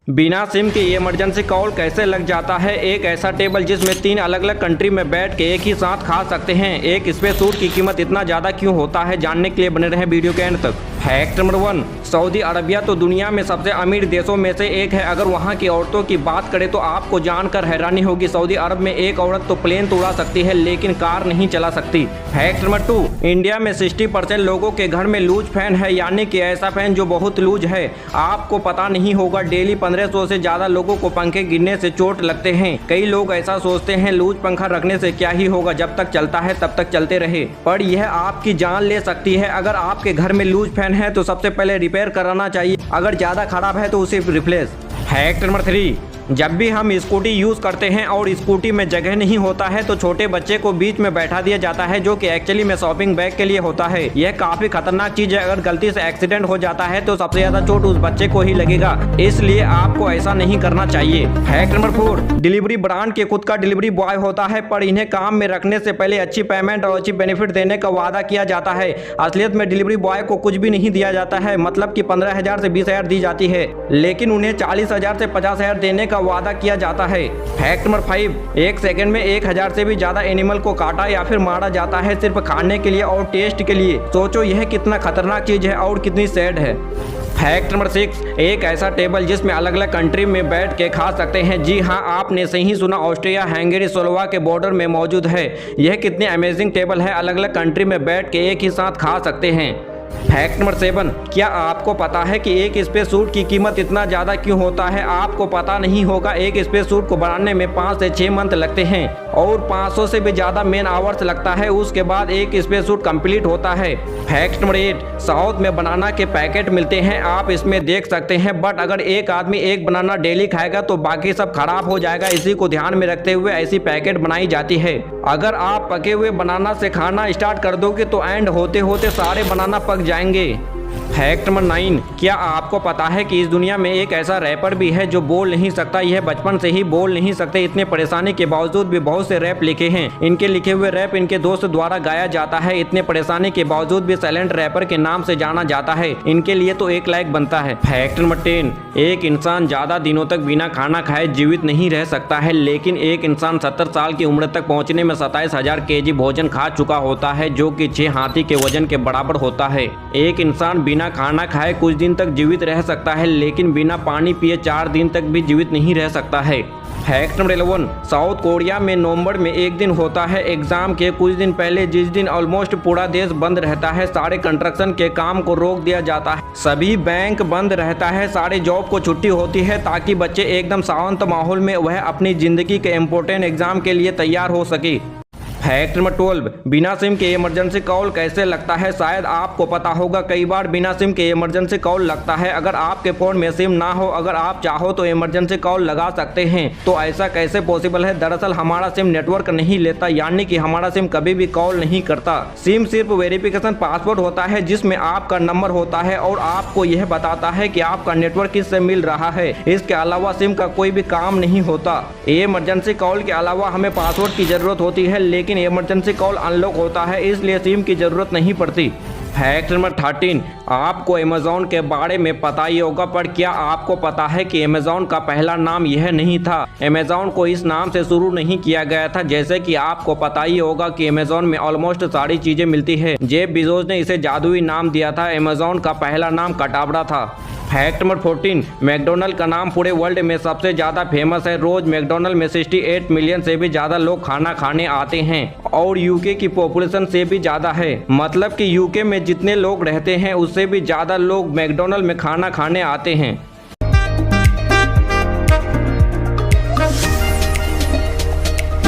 बिना सिम के emergency call कैसे लग जाता है। एक ऐसा टेबल जिसमें 3 अलग अलग कंट्री में बैठ के एक ही साथ खा सकते हैं। एक स्पेस सूट की कीमत इतना ज़्यादा क्यों होता है, जानने के लिए बने रहें वीडियो के एंड तक। फैक्ट नंबर 1, सऊदी अरबिया तो दुनिया में सबसे अमीर देशों में से एक है। अगर वहां की औरतों की बात करें तो आपको जानकर हैरानी होगी। सऊदी अरब में एक औरत तो प्लेन तो उड़ा सकती है लेकिन कार नहीं चला सकती। फैक्ट नंबर 2, इंडिया में 60% लोगों के घर में लूज फैन है, यानी कि ऐसा फैन जो बहुत लूज है। आपको पता नहीं होगा, डेली 1500 से ज्यादा लोगों को पंखे गिरने से चोट लगते हैं। कई लोग ऐसा सोचते हैं लूज पंखा रखने से क्या ही होगा, जब तक चलता है तब तक चलते रहे, पर यह आपकी जान ले सकती है। अगर आपके घर में लूज फैन है तो सबसे पहले रिपेयर कराना चाहिए, अगर ज्यादा खराब है तो उसे रिप्लेस। फैक्ट नंबर 3, जब भी हम स्कूटी यूज करते हैं और स्कूटी में जगह नहीं होता है तो छोटे बच्चे को बीच में बैठा दिया जाता है, जो कि एक्चुअली में शॉपिंग बैग के लिए होता है। यह काफी खतरनाक चीज है। अगर गलती से एक्सीडेंट हो जाता है तो सबसे ज्यादा चोट उस बच्चे को ही लगेगा, इसलिए आपको ऐसा नहीं करना चाहिए। फैक्ट नंबर 4, डिलीवरी ब्रांड के खुद का डिलीवरी बॉय होता है, पर इन्हें काम में रखने से पहले अच्छी पेमेंट और अच्छी बेनिफिट देने का वादा किया जाता है। असलियत में डिलीवरी बॉय को कुछ भी नहीं दिया जाता है, मतलब कि 15,000 से 20,000 दी जाती है, लेकिन उन्हें 40,000 से 50,000 देने का वादा किया जाता है। फैक्ट नंबर 5, एक सेकंड में 1000 से भी ज्यादा एनिमल को काटा या फिर मारा जाता है, सिर्फ खाने के लिए और टेस्ट के लिए। सोचो यह कितना खतरनाक चीज है और कितनी सैड है। फैक्ट नंबर 6, एक ऐसा टेबल जिसमें अलग अलग कंट्री में बैठ के खा सकते हैं। जी हाँ, आपने सही सुना, ऑस्ट्रिया, हंगरी, स्लोवा के बॉर्डर में मौजूद है। यह कितनी अमेजिंग टेबल है, अलग अलग कंट्री में बैठ के एक ही साथ खा सकते हैं। फैक्ट नंबर 7, क्या आपको पता है कि एक स्पेस सूट की कीमत इतना ज़्यादा क्यों होता है। आपको पता नहीं होगा, एक स्पेस सूट को बनाने में 5 से 6 मंथ लगते हैं और 500 से भी ज़्यादा मेन आवर्स लगता है, उसके बाद एक स्पेस सूट कंप्लीट होता है। फैक्ट नंबर 8, साउथ में बनाना के पैकेट मिलते हैं, आप इसमें देख सकते हैं, बट अगर एक आदमी एक बनाना डेली खाएगा तो बाकी सब खराब हो जाएगा। इसी को ध्यान में रखते हुए ऐसी पैकेट बनाई जाती है। अगर आप पके हुए बनाना से खाना स्टार्ट कर दोगे तो एंड होते होते सारे बनाना पक जाएंगे। फैक्ट नंबर 9, क्या आपको पता है कि इस दुनिया में एक ऐसा रैपर भी है जो बोल नहीं सकता। यह बचपन से ही बोल नहीं सकते, इतने परेशानी के बावजूद भी बहुत से रैप लिखे हैं। इनके लिखे हुए रैप इनके दोस्त द्वारा गाया जाता है। इतने परेशानी के बावजूद भी साइलेंट रैपर के नाम से जाना जाता है। इनके लिए तो एक लाइक बनता है। फैक्ट नंबर 10, एक इंसान ज्यादा दिनों तक बिना खाना खाए जीवित नहीं रह सकता है, लेकिन एक इंसान 70 साल की उम्र तक पहुंचने में 27,000 kg भोजन खा चुका होता है, जो कि 6 हाथी के वजन के बराबर होता है। एक इंसान बिना खाना खाए कुछ दिन तक जीवित रह सकता है, लेकिन बिना पानी पिए 4 दिन तक भी जीवित नहीं रह सकता है। फैक्ट नंबर 11, साउथ कोरिया में नवंबर में एक दिन होता है एग्जाम के कुछ दिन पहले, जिस दिन ऑलमोस्ट पूरा देश बंद रहता है। सारे कंस्ट्रक्शन के काम को रोक दिया जाता है, सभी बैंक बंद रहता है, सारे जॉब को छुट्टी होती है, ताकि बच्चे एकदम शांत माहौल में वह अपनी जिंदगी के इम्पोर्टेंट एग्जाम के लिए तैयार हो सके। फैक्ट नंबर 12, बिना सिम के इमरजेंसी कॉल कैसे लगता है। शायद आपको पता होगा, कई बार बिना सिम के इमरजेंसी कॉल लगता है। अगर आपके फ़ोन में सिम ना हो, अगर आप चाहो तो इमरजेंसी कॉल लगा सकते हैं। तो ऐसा कैसे पॉसिबल है। दरअसल हमारा सिम नेटवर्क नहीं लेता, यानी कि हमारा सिम कभी भी कॉल नहीं करता। सिम सिर्फ वेरिफिकेशन पासवर्ड होता है, जिसमें आपका नंबर होता है और आपको यह बताता है कि आपका नेटवर्क किससे मिल रहा है। इसके अलावा सिम का कोई भी काम नहीं होता। इमरजेंसी कॉल के अलावा हमें पासवर्ड की जरूरत होती है, लेकिन इमरजेंसी कॉल अनलॉक होता है, इसलिए सिम की जरूरत नहीं पड़ती। फैक्ट नंबर 13, आपको अमेज़ॉन के बारे में पता ही होगा, पर क्या आपको पता है कि अमेज़ॉन का पहला नाम यह नहीं था। अमेज़ॉन को इस नाम से शुरू नहीं किया गया था। जैसे कि आपको पता ही होगा कि अमेज़ॉन में ऑलमोस्ट सारी चीजें मिलती है। जेफ बेजोस ने इसे जादुई नाम दिया था। अमेज़ॉन का पहला नाम कटाबड़ा था। फैक्ट नंबर 14, मैकडोनल्ड का नाम पूरे वर्ल्ड में सबसे ज़्यादा फेमस है। रोज मैकडोनल्ड में 68 मिलियन से भी ज़्यादा लोग खाना खाने आते हैं और यूके की पॉपुलेशन से भी ज़्यादा है। मतलब कि यूके में जितने लोग रहते हैं उससे भी ज़्यादा लोग मैकडोनल्ड में खाना खाने आते हैं।